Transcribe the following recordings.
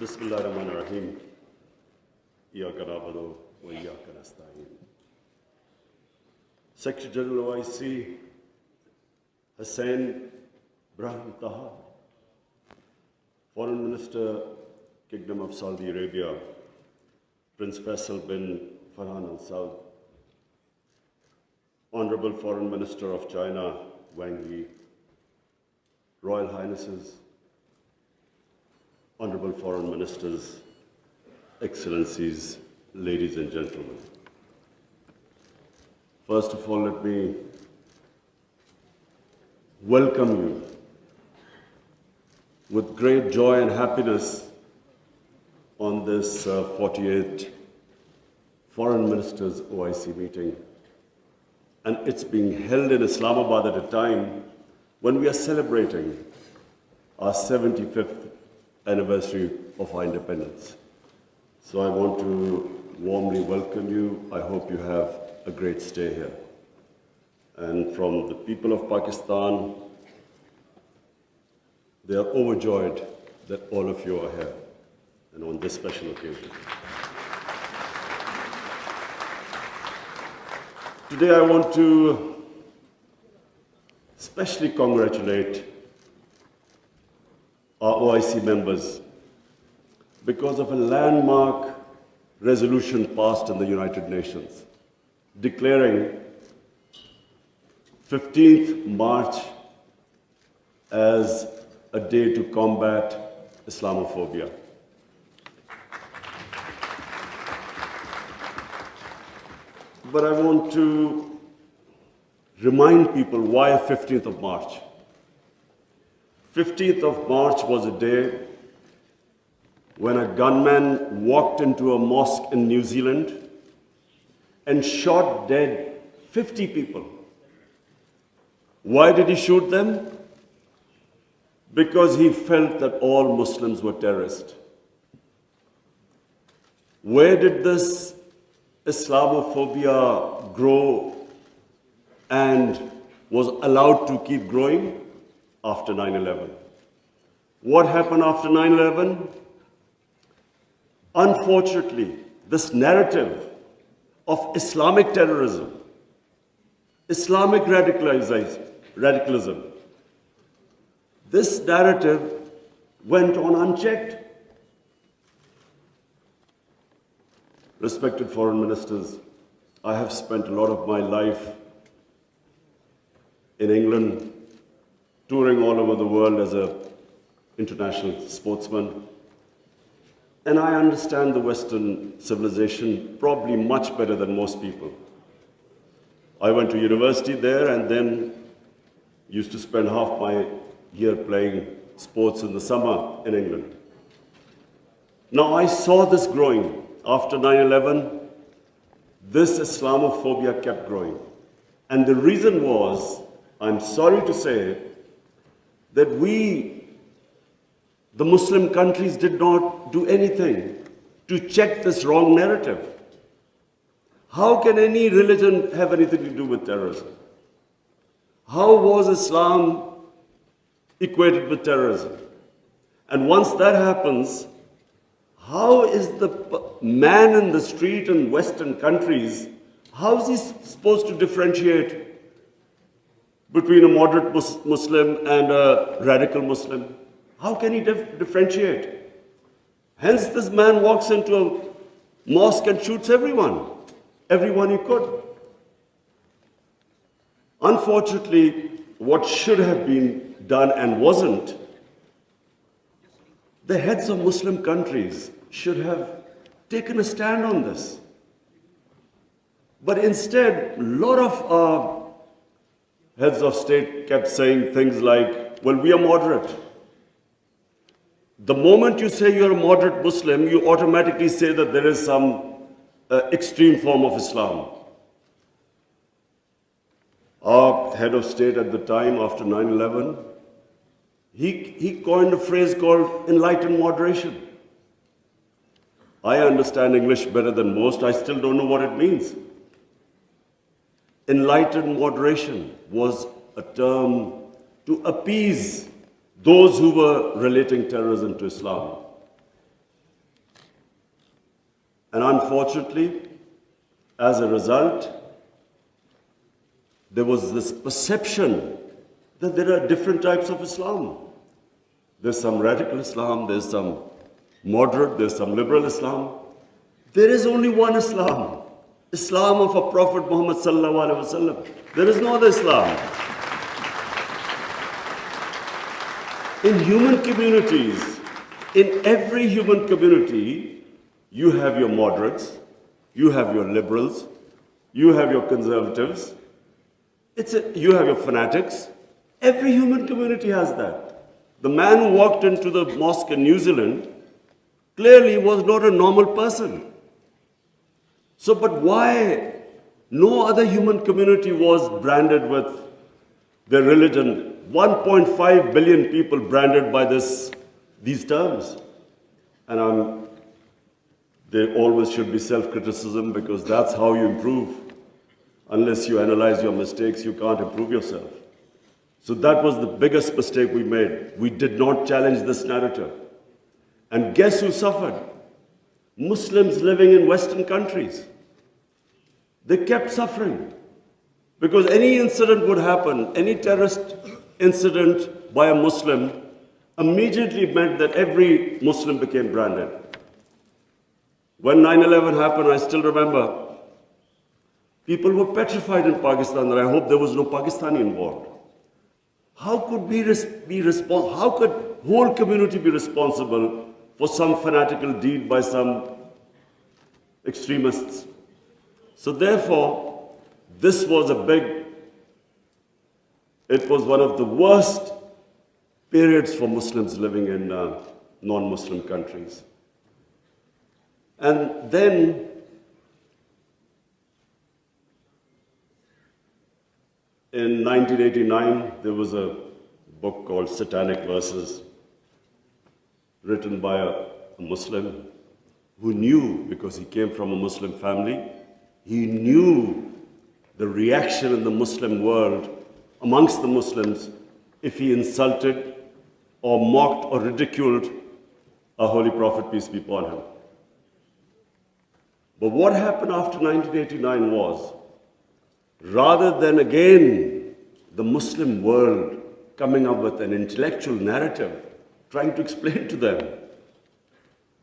Bismillahirrahmanirrahim. Iyaka na'budu wa iyaka nasta'in. Secretary General OIC Hussain Brahim Taha, Foreign Minister, Kingdom of Saudi Arabia, Prince Faisal bin Farhan Al Saud, Honorable Foreign Minister of China, Wang Yi, Royal Highnesses, Honorable Foreign Ministers, Excellencies, ladies and gentlemen. First of all, let me welcome you with great joy and happiness on this 48th Foreign Ministers OIC meeting. And it's being held in Islamabad at a time when we are celebrating our 75th anniversary of our independence. So I want to warmly welcome you. I hope you have a great stay here. And from the people of Pakistan, they are overjoyed that all of you are here and on this special occasion. Today I want to especially congratulate our OIC members because of a landmark resolution passed in the United Nations declaring 15th March as a day to combat Islamophobia. But I want to remind people why 15th of March. 15th of March was a day when a gunman walked into a mosque in New Zealand and shot dead 50 people. Why did he shoot them? Because he felt that all Muslims were terrorists. Where did this Islamophobia grow and was allowed to keep growing? After 9/11. What happened after 9/11? Unfortunately, this narrative of Islamic terrorism, Islamic radicalism, this narrative went on unchecked. Respected foreign ministers, I have spent a lot of my life in England, touring all over the world as an international sportsman. And I understand the Western civilization probably much better than most people. I went to university there and then used to spend half my year playing sports in the summer in England. Now I saw this growing. After 9/11, this Islamophobia kept growing. And the reason was, I'm sorry to say, that we, the Muslim countries, did not do anything to check this wrong narrative. How can any religion have anything to do with terrorism? How was Islam equated with terrorism? And once that happens, how is the man in the street in Western countries, how is he supposed to differentiate between a moderate Muslim and a radical Muslim? How can he differentiate? Hence, this man walks into a mosque and shoots everyone he could. Unfortunately, what should have been done and wasn't, the heads of Muslim countries should have taken a stand on this. But instead, a lot of our heads of state kept saying things like, well, we are moderate. The moment you say you're a moderate Muslim, you automatically say that there is some extreme form of Islam. Our head of state at the time, after 9/11, he coined a phrase called enlightened moderation. I understand English better than most. I still don't know what it means. Enlightened moderation was a term to appease those who were relating terrorism to Islam. And unfortunately, as a result, there was this perception that there are different types of Islam. There's some radical Islam, there's some moderate, there's some liberal Islam. There is only one Islam, Islam of a Prophet Muhammad sallallahu alaihi wasallam. There is no other Islam. In human communities, in every human community, you have your moderates, you have your liberals, you have your conservatives, you have your fanatics. Every human community has that. The man who walked into the mosque in New Zealand clearly was not a normal person. So, but why no other human community was branded with their religion? 1.5 billion people branded by these terms. And there always should be self-criticism, because that's how you improve. Unless you analyze your mistakes, you can't improve yourself. So that was the biggest mistake we made. We did not challenge this narrative. And guess who suffered? Muslims living in Western countries. They kept suffering. Because any incident would happen, any terrorist incident by a Muslim immediately meant that every Muslim became branded. When 9/11 happened, I still remember, people were petrified in Pakistan, and I hope there was no Pakistani involved. How could we how could whole community be responsible for some fanatical deed by some extremists? So therefore, this was it was one of the worst periods for Muslims living in non-Muslim countries. And then in 1989, there was a book called Satanic Verses, written by a Muslim who knew, because he came from a Muslim family, he knew the reaction in the Muslim world amongst the Muslims if he insulted or mocked or ridiculed our Holy Prophet, peace be upon him. But what happened after 1989 was, rather than again the Muslim world coming up with an intellectual narrative, trying to explain to them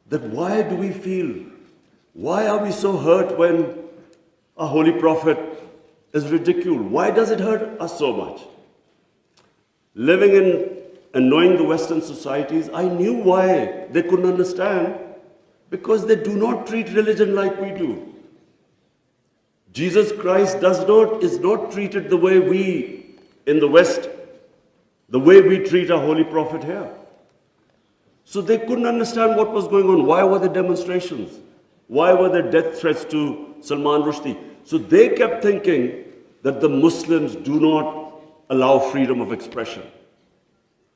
that why do we feel, why are we so hurt when a Holy Prophet is ridiculed? Why does it hurt us so much? Living in and knowing the Western societies, I knew why they couldn't understand, because they do not treat religion like we do. Jesus Christ is not treated the way we in the West, the way we treat our Holy Prophet here. So they couldn't understand what was going on. Why were there demonstrations? Why were there death threats to Salman Rushdie? So they kept thinking that the Muslims do not allow freedom of expression.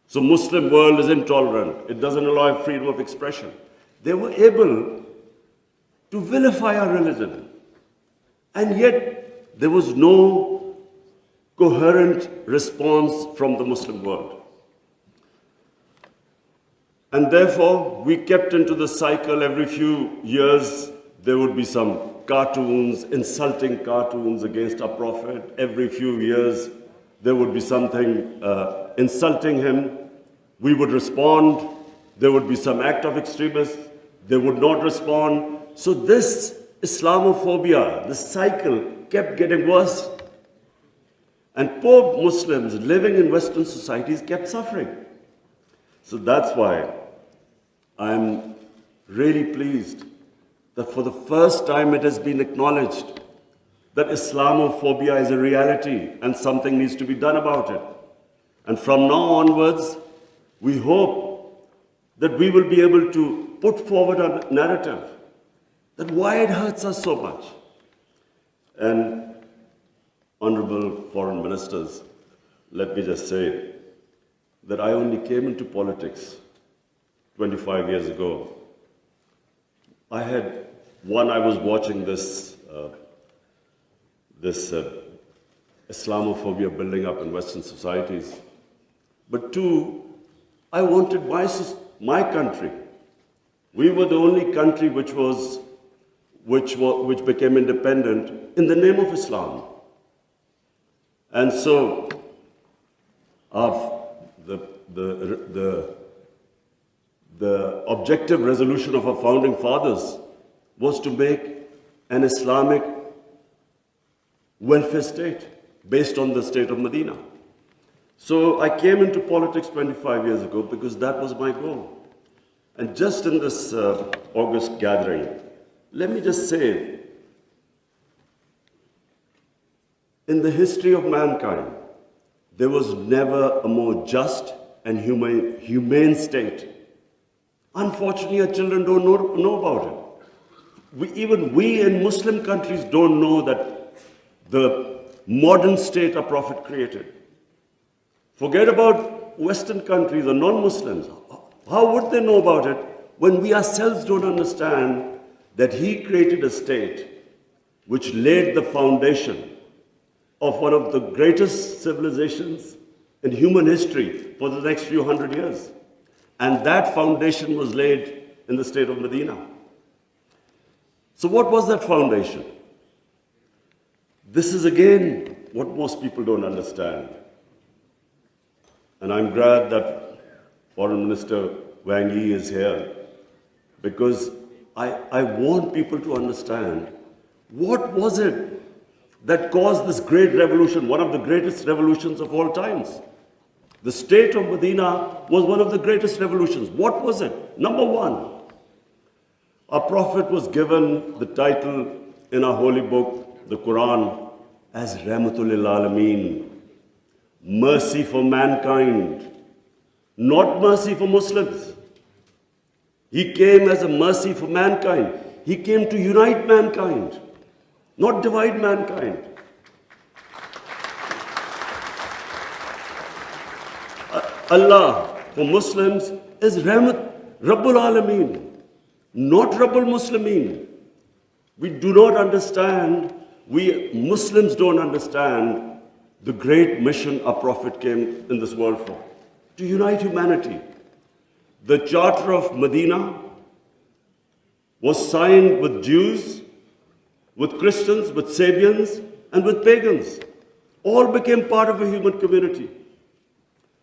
So Muslim world is intolerant. It doesn't allow freedom of expression. They were able to vilify our religion. And yet there was no coherent response from the Muslim world. And therefore, we kept into the cycle. Every few years, there would be some cartoons, insulting cartoons against our Prophet. Every few years, there would be something insulting him. We would respond. There would be some act of extremists. They would not respond. So this Islamophobia, this cycle kept getting worse. And poor Muslims living in Western societies kept suffering. So that's why I'm really pleased that for the first time it has been acknowledged that Islamophobia is a reality and something needs to be done about it. And from now onwards, we hope that we will be able to put forward a narrative that why it hurts us so much. And honorable foreign ministers, let me just say that I only came into politics 25 years ago. I was watching this Islamophobia building up in Western societies. But two, I wanted my country. We were the only country which was which became independent in the name of Islam. And so, the objective resolution of our founding fathers was to make an Islamic welfare state based on the state of Medina. So I came into politics 25 years ago because that was my goal. And just in this August gathering, let me just say, in the history of mankind, there was never a more just and humane state. Unfortunately, our children don't know about it. Even we in Muslim countries don't know that the modern state our Prophet created. Forget about Western countries or non-Muslims. How would they know about it when we ourselves don't understand that he created a state which laid the foundation of one of the greatest civilizations in human history for the next few hundred years. And that foundation was laid in the state of Medina. So what was that foundation? This is again what most people don't understand. And I'm glad that Foreign Minister Wang Yi is here, because I want people to understand what was it that caused this great revolution, one of the greatest revolutions of all times. The state of Medina was one of the greatest revolutions. What was it? Number one, our Prophet was given the title in our holy book, the Quran, as Rahmatul lil Alameen, mercy for mankind, not mercy for Muslims. He came as a mercy for mankind. He came to unite mankind, not divide mankind. Allah for Muslims is Rahmat, Rabbul Alameen, not Rabbul Muslimeen. We do not understand, we Muslims don't understand the great mission our Prophet came in this world for, to unite humanity. The Charter of Medina was signed with Jews, with Christians, with Sabians, and with pagans. All became part of a human community.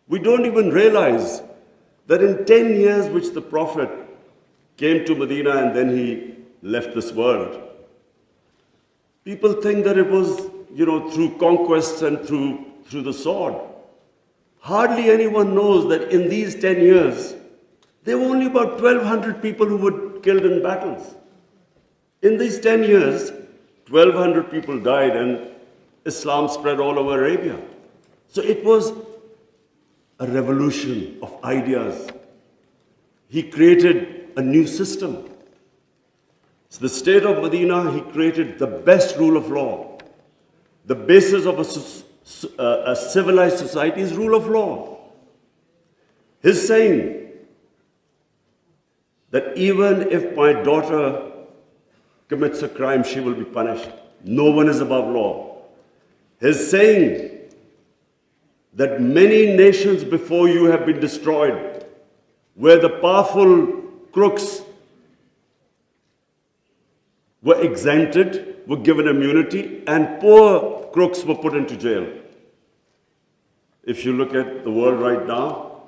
We don't even realize that in 10 years which the Prophet came to Medina and then he left this world, people think that it was, through conquest and through the sword. Hardly anyone knows that in these 10 years, there were only about 1,200 people who were killed in battles. In these 10 years, 1,200 people died and Islam spread all over Arabia. So it was a revolution of ideas. He created a new system. So the state of Medina, he created the best rule of law. The basis of a civilized society is rule of law. His saying that even if my daughter commits a crime, she will be punished. No one is above law. His saying that many nations before you have been destroyed, where the powerful crooks were exempted, were given immunity, and poor crooks were put into jail. If you look at the world right now,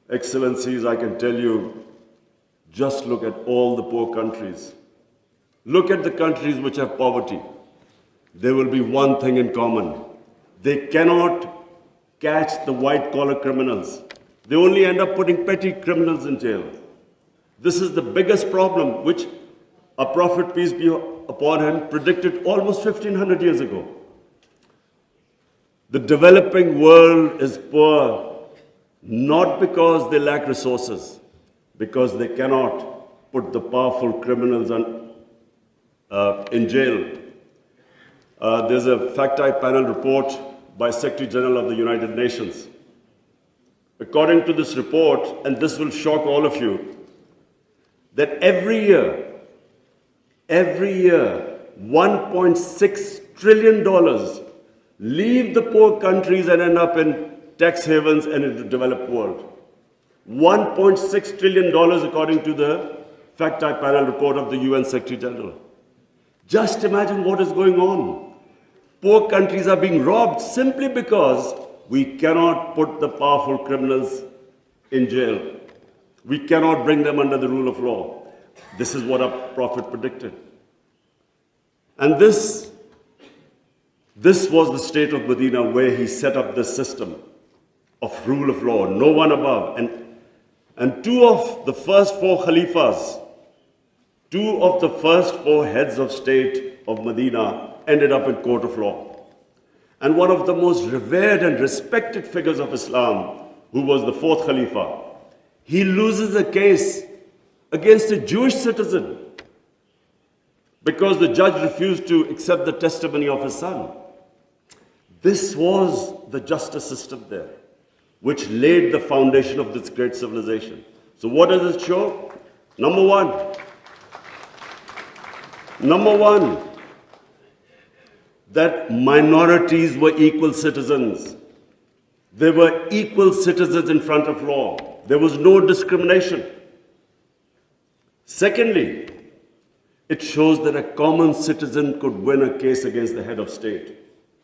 Excellencies, I can tell you, just look at all the poor countries. Look at the countries which have poverty. There will be one thing in common. They cannot catch the white-collar criminals. They only end up putting petty criminals in jail. This is the biggest problem which our Prophet, peace be upon him, predicted almost 1,500 years ago. The developing world is poor not because they lack resources, because they cannot put the powerful criminals in jail. There's a fact-eye panel report by Secretary General of the United Nations. According to this report, and this will shock all of you, that every year, $1.6 trillion leave the poor countries and end up in tax havens and in the developed world. $1.6 trillion according to the fact-type panel report of the UN Secretary General. Just imagine what is going on. Poor countries are being robbed simply because we cannot put the powerful criminals in jail. We cannot bring them under the rule of law. This is what our Prophet predicted. And this was the state of Medina where he set up this system of rule of law, no one above. And two of the first four Khalifas, two of the first four heads of state of Medina ended up in court of law. And one of the most revered and respected figures of Islam, who was the fourth Khalifa, he loses a case against a Jewish citizen because the judge refused to accept the testimony of his son. This was the justice system there, which laid the foundation of this great civilization. So what does it show? Number one, that minorities were equal citizens. They were equal citizens in front of law. There was no discrimination. Secondly, it shows that a common citizen could win a case against the head of state.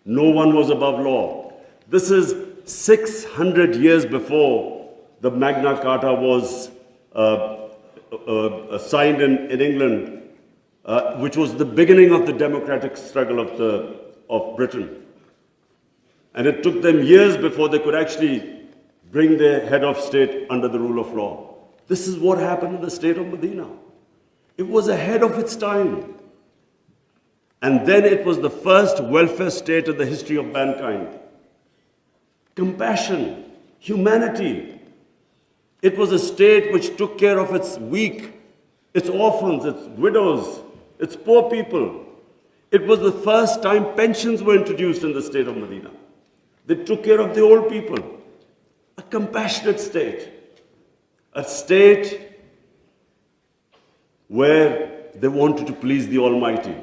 No one was above law. This is 600 years before the Magna Carta was signed in England, which was the beginning of the democratic struggle of Britain. And it took them years before they could actually bring their head of state under the rule of law. This is what happened in the state of Medina. It was ahead of its time. And then it was the first welfare state in the history of mankind. Compassion, humanity. It was a state which took care of its weak, its orphans, its widows, its poor people. It was the first time pensions were introduced in the state of Medina. They took care of the old people. A compassionate state. A state where they wanted to please the Almighty.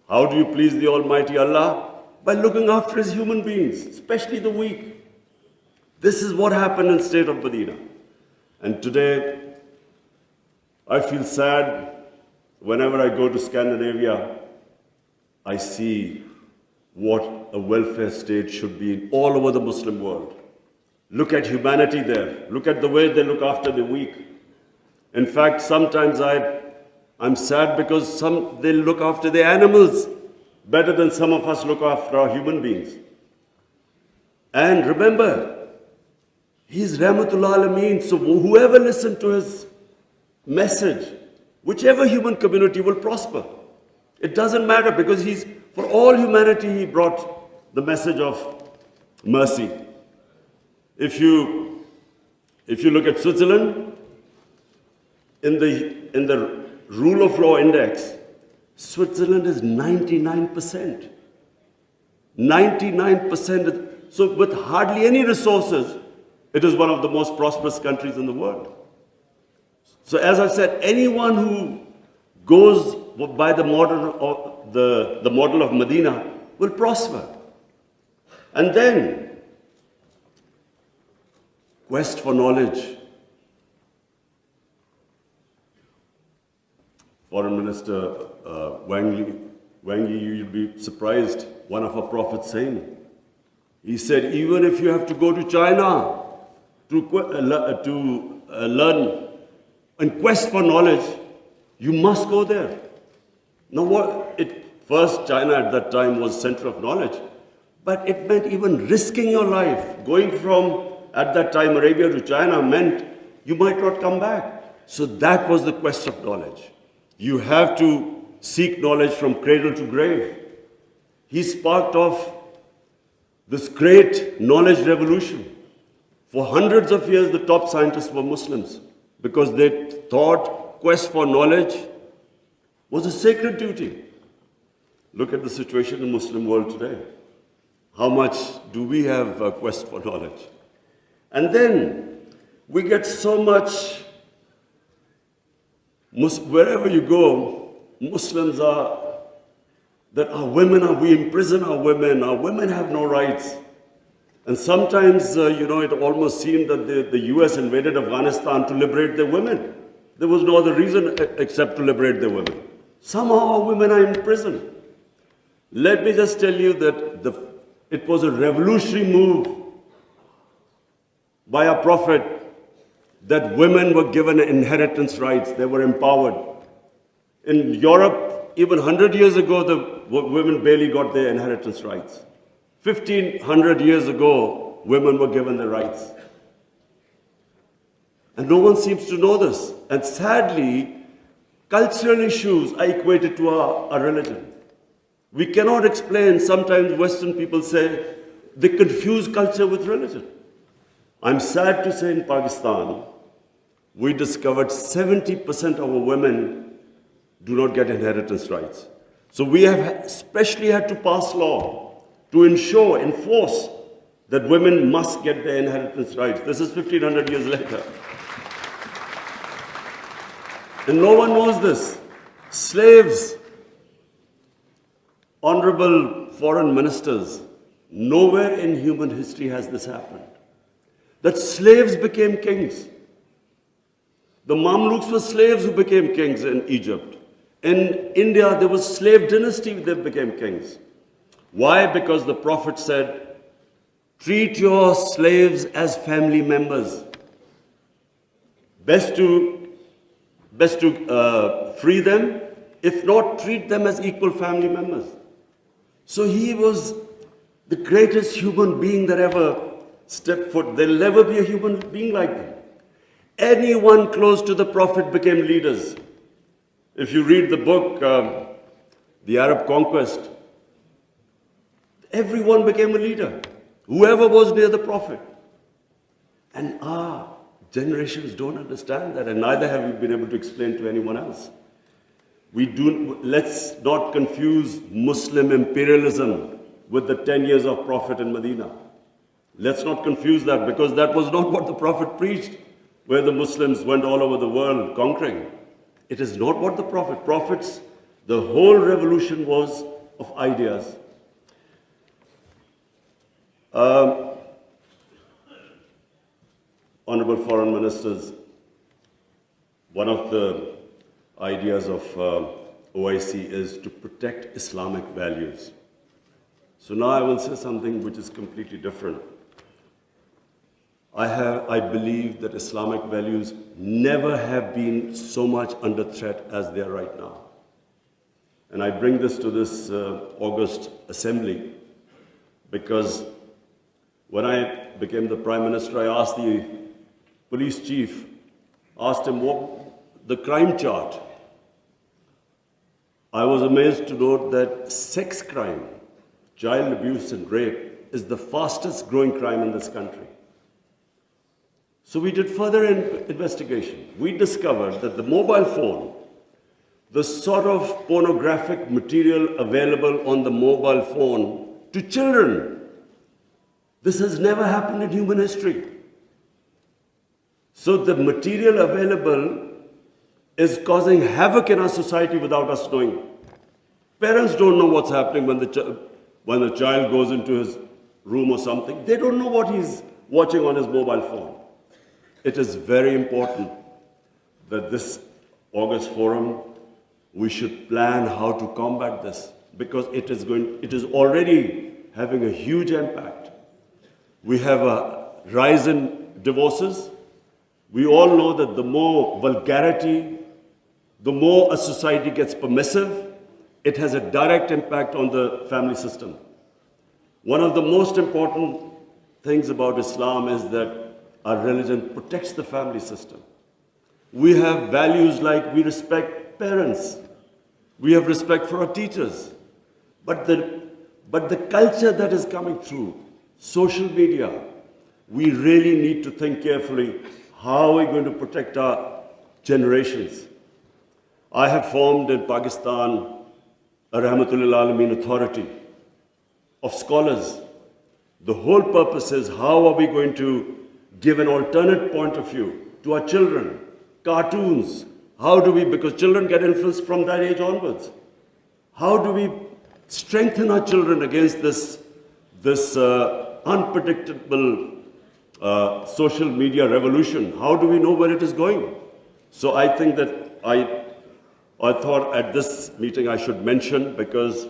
How do you please the Almighty Allah? By looking after His human beings, especially the weak. This is what happened in the state of Medina. And today, I feel sad whenever I go to Scandinavia. I see what a welfare state should be in all over the Muslim world. Look at humanity there. Look at the way they look after the weak. In fact, sometimes I'm sad because they look after the animals better than some of us look after our human beings. And remember, He's Rahmatullah Alameen, so whoever listened to His message, whichever human community will prosper. It doesn't matter because for all humanity, He brought the message of mercy. If you look at Switzerland, in the rule of law index, Switzerland is 99%. 99%. So with hardly any resources, it is one of the most prosperous countries in the world. So as I said, anyone who goes by the model of Medina will prosper. And then, quest for knowledge. Foreign Minister Wang Yi, you'll be surprised, one of our prophets saying, he said, even if you have to go to China to learn and quest for knowledge, you must go there. Now first China at that time was center of knowledge, but it meant even risking your life. Going from, at that time, Arabia to China meant you might not come back. So that was the quest of knowledge. You have to seek knowledge from cradle to grave. He sparked off this great knowledge revolution. For hundreds of years, the top scientists were Muslims because they thought quest for knowledge was a sacred duty. Look at the situation in the Muslim world today. How much do we have a quest for knowledge? And then we get so much, wherever you go, Muslims we imprison our women have no rights. And sometimes, it almost seemed that the US invaded Afghanistan to liberate their women. There was no other reason except to liberate the women. Somehow our women are in prison. Let me just tell you that it was a revolutionary move by our Prophet that women were given inheritance rights. They were empowered. In Europe, even 100 years ago, the women barely got their inheritance rights. 1500 years ago, women were given the rights. And no one seems to know this. And sadly, cultural issues are equated to our religion. We cannot explain, sometimes Western people say, they confuse culture with religion. I'm sad to say in Pakistan, we discovered 70% of our women do not get inheritance rights. So we have especially had to pass law to enforce that women must get their inheritance rights. This is 1500 years later. And no one knows this. Slaves, honorable foreign ministers, nowhere in human history has this happened. That slaves became kings. The Mamluks were slaves who became kings in Egypt. In India, there was slave dynasty that became kings. Why? Because the Prophet said, treat your slaves as family members. Best to free them, if not, treat them as equal family members. So he was the greatest human being that ever stepped foot. There'll never be a human being like him. Anyone close to the Prophet became leaders. If you read the book, The Arab Conquest, everyone became a leader. Whoever was near the Prophet. And our generations don't understand that, and neither have we been able to explain to anyone else. Let's not confuse Muslim imperialism with the 10 years of Prophet in Medina. Let's not confuse that, because that was not what the Prophet preached, where the Muslims went all over the world conquering. It is not what the Prophets, the whole revolution was of ideas. Honorable foreign ministers, one of the ideas of OIC is to protect Islamic values. So now I will say something which is completely different. I believe that Islamic values never have been so much under threat as they are right now. And I bring this to this August assembly because when I became the Prime Minister, I asked the police chief, asked him what the crime chart. I was amazed to note that sex crime, child abuse and rape is the fastest growing crime in this country. So we did further investigation. We discovered that the mobile phone, the sort of pornographic material available on the mobile phone to children, this has never happened in human history. So the material available is causing havoc in our society without us knowing. Parents don't know what's happening when the child goes into his room or something. They don't know what he's watching on his mobile phone. It is very important that this August forum, we should plan how to combat this, because it is already having a huge impact. We have a rise in divorces. We all know that the more vulgarity, the more a society gets permissive, it has a direct impact on the family system. One of the most important things about Islam is that our religion protects the family system. We have values like we respect parents. We have respect for our teachers. But the culture that is coming through, social media, we really need to think carefully, how are we going to protect our generations? I have formed in Pakistan a Rahmatul Alameen authority of scholars. The whole purpose is how are we going to give an alternate point of view to our children, cartoons. How do we, because children get influenced from that age onwards. How do we strengthen our children against this unpredictable social media revolution? How do we know where it is going? So I think that I thought at this meeting I should mention, because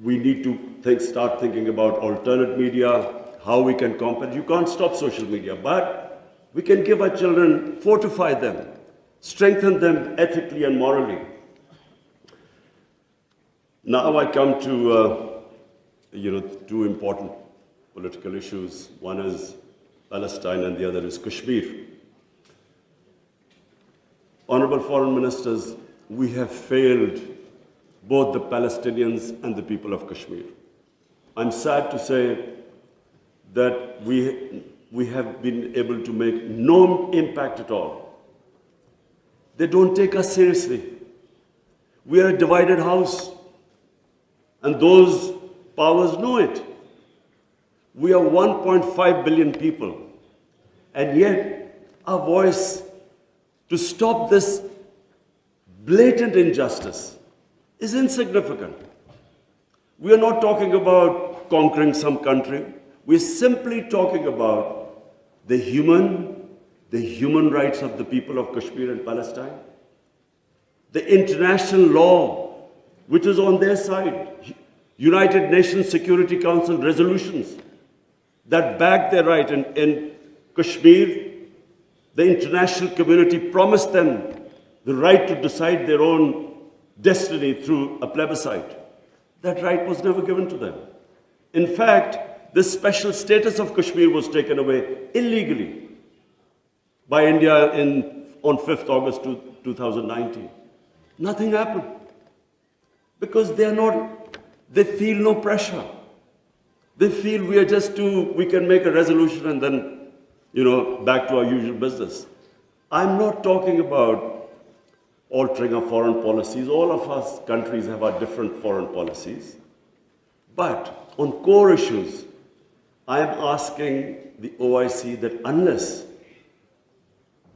we need to start thinking about alternate media, how we can combat. You can't stop social media, but we can give our children, fortify them, strengthen them ethically and morally. Now I come to two important political issues. One is Palestine and the other is Kashmir. Honorable Foreign Ministers, we have failed both the Palestinians and the people of Kashmir. I'm sad to say that we have been able to make no impact at all. They don't take us seriously. We are a divided house, and those powers know it. We are 1.5 billion people, and yet our voice to stop this blatant injustice is insignificant. We are not talking about conquering some country. We're simply talking about the human rights of the people of Kashmir and Palestine, the international law, which is on their side, United Nations Security Council resolutions that back their right. In Kashmir, the international community promised them the right to decide their own destiny through a plebiscite. That right was never given to them. In fact, the special status of Kashmir was taken away illegally by India on 5th August 2019. Nothing happened because they feel no pressure. They feel we can make a resolution and then, back to our usual business. I'm not talking about altering our foreign policies. All of us countries have our different foreign policies. But on core issues, I am asking the OIC that unless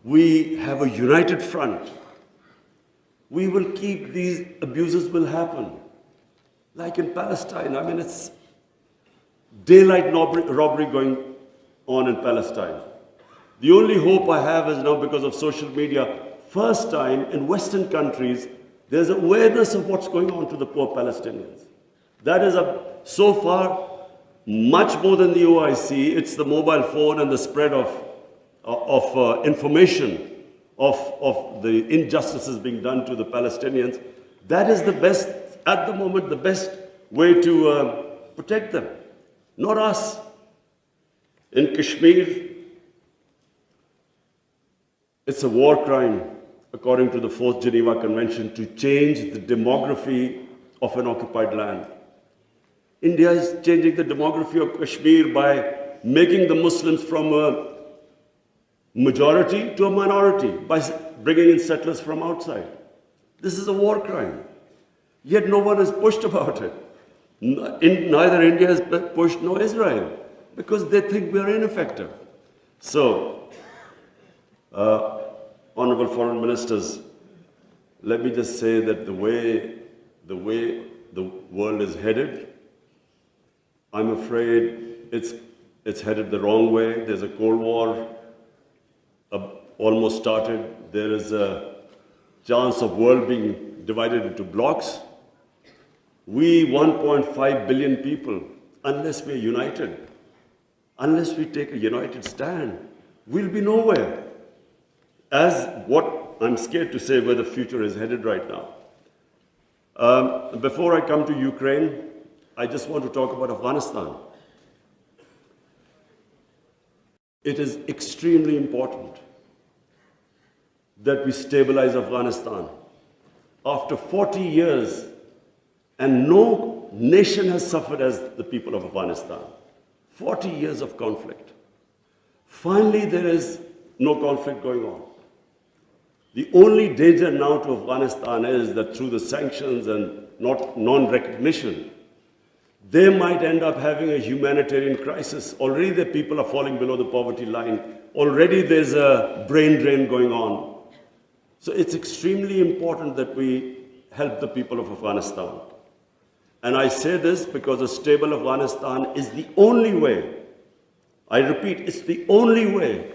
we have a united front, we will keep these abuses will happen. Like in Palestine, it's daylight robbery going on in Palestine. The only hope I have is now because of social media, first time in Western countries, there's awareness of what's going on to the poor Palestinians. That is so far much more than the OIC. It's the mobile phone and the spread of information of the injustices being done to the Palestinians. That is the best, at the moment, the best way to protect them, not us. In Kashmir, it's a war crime, according to the 4th Geneva Convention, to change the demography of an occupied land. India is changing the demography of Kashmir by making the Muslims from a majority to a minority, by bringing in settlers from outside. This is a war crime. Yet no one has pushed about it. Neither India has pushed nor Israel, because they think we are ineffective. So, Honorable Foreign Ministers, let me just say that the way the world is headed, I'm afraid it's headed the wrong way. There's a Cold War almost started. There is a chance of world being divided into blocks. We 1.5 billion people, unless we're united, unless we take a united stand, we'll be nowhere. As what I'm scared to say where the future is headed right now. Before I come to Ukraine, I just want to talk about Afghanistan. It is extremely important that we stabilize Afghanistan. After 40 years, and no nation has suffered as the people of Afghanistan. 40 years of conflict. Finally, there is no conflict going on. The only danger now to Afghanistan is that through the sanctions and non-recognition, they might end up having a humanitarian crisis. Already the people are falling below the poverty line. Already there's a brain drain going on. So it's extremely important that we help the people of Afghanistan. And I say this because a stable Afghanistan is the only way, I repeat, it's the only way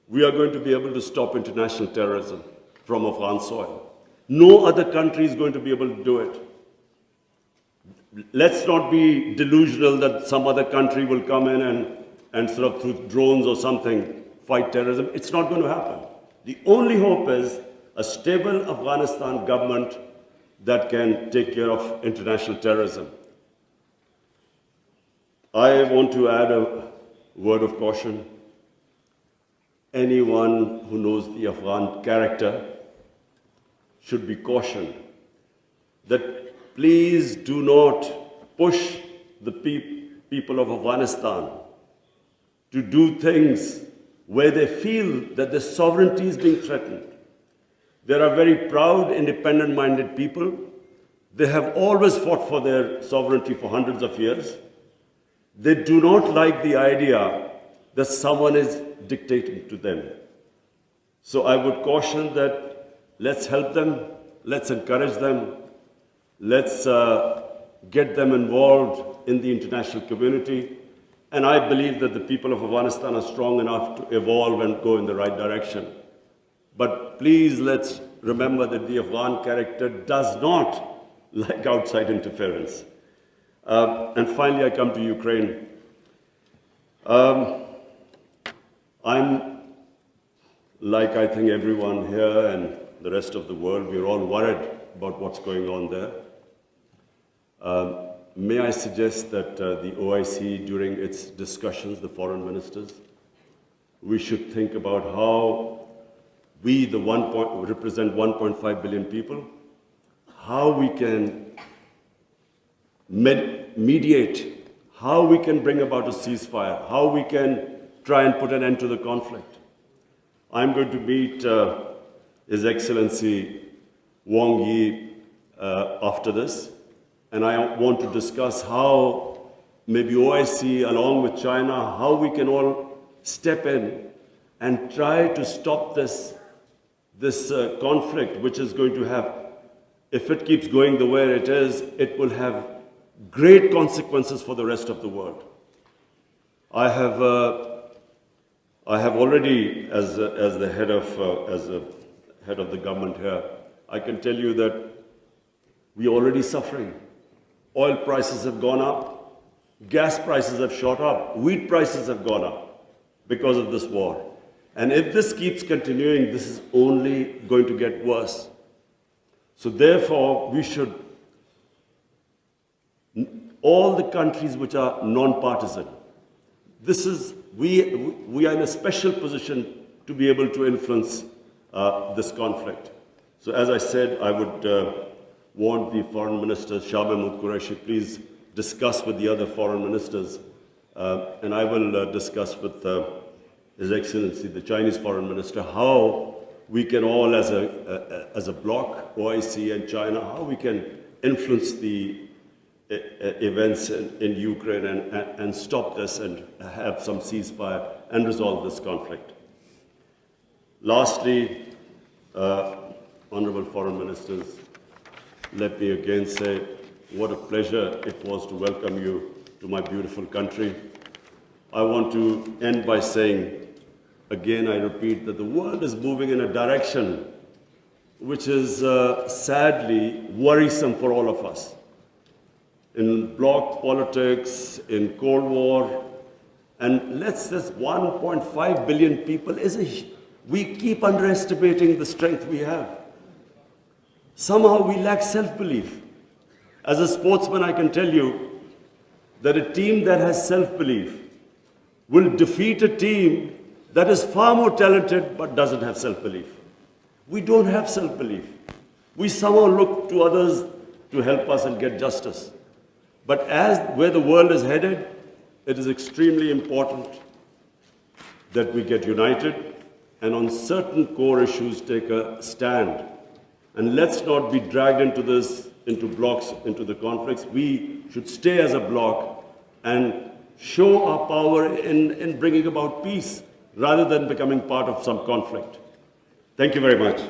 we are going to be able to stop international terrorism from Afghan soil. No other country is going to be able to do it. Let's not be delusional that some other country will come in and sort of through drones or something fight terrorism. It's not going to happen. The only hope is a stable Afghanistan government that can take care of international terrorism. I want to add a word of caution. Anyone who knows the Afghan character should be cautioned that please do not push the people of Afghanistan to do things where they feel that their sovereignty is being threatened. They are very proud, independent-minded people. They have always fought for their sovereignty for hundreds of years. They do not like the idea that someone is dictating to them. So I would caution that let's help them, let's encourage them, let's get them involved in the international community. And I believe that the people of Afghanistan are strong enough to evolve and go in the right direction. But please let's remember that the Afghan character does not like outside interference. And finally, I come to Ukraine. I'm, like I think everyone here and the rest of the world, we're all worried about what's going on there. May I suggest that the OIC, during its discussions, the foreign ministers, we should think about how we, represent 1.5 billion people, how we can mediate, how we can bring about a ceasefire, how we can try and put an end to the conflict. I'm going to meet His Excellency Wang Yi after this, and I want to discuss how maybe OIC, along with China, how we can all step in and try to stop this conflict, which is going to have, if it keeps going the way it is, it will have great consequences for the rest of the world. I have already, as the head of the government here, I can tell you that we are already suffering. Oil prices have gone up, gas prices have shot up, wheat prices have gone up because of this war. And if this keeps continuing, this is only going to get worse. So therefore, we should, all the countries which are non-partisan, we are in a special position to be able to influence this conflict. So as I said, I would want the foreign minister, Shah Mahmood Qureshi, please discuss with the other foreign ministers, and I will discuss with His Excellency, the Chinese foreign minister, how we can all, as a bloc, OIC and China, how we can influence the events in Ukraine and stop this and have some ceasefire and resolve this conflict. Lastly, honorable foreign ministers, let me again say what a pleasure it was to welcome you to my beautiful country. I want to end by saying, again, I repeat, that the world is moving in a direction which is sadly worrisome for all of us. In bloc politics, in Cold War, and this 1.5 billion people we keep underestimating the strength we have. Somehow we lack self-belief. As a sportsman, I can tell you that a team that has self-belief will defeat a team that is far more talented but doesn't have self-belief. We don't have self-belief. We somehow look to others to help us and get justice. But as where the world is headed, it is extremely important that we get united and on certain core issues take a stand. And let's not be dragged into this, into blocks, into the conflicts. We should stay as a bloc and show our power in bringing about peace rather than becoming part of some conflict. Thank you very much.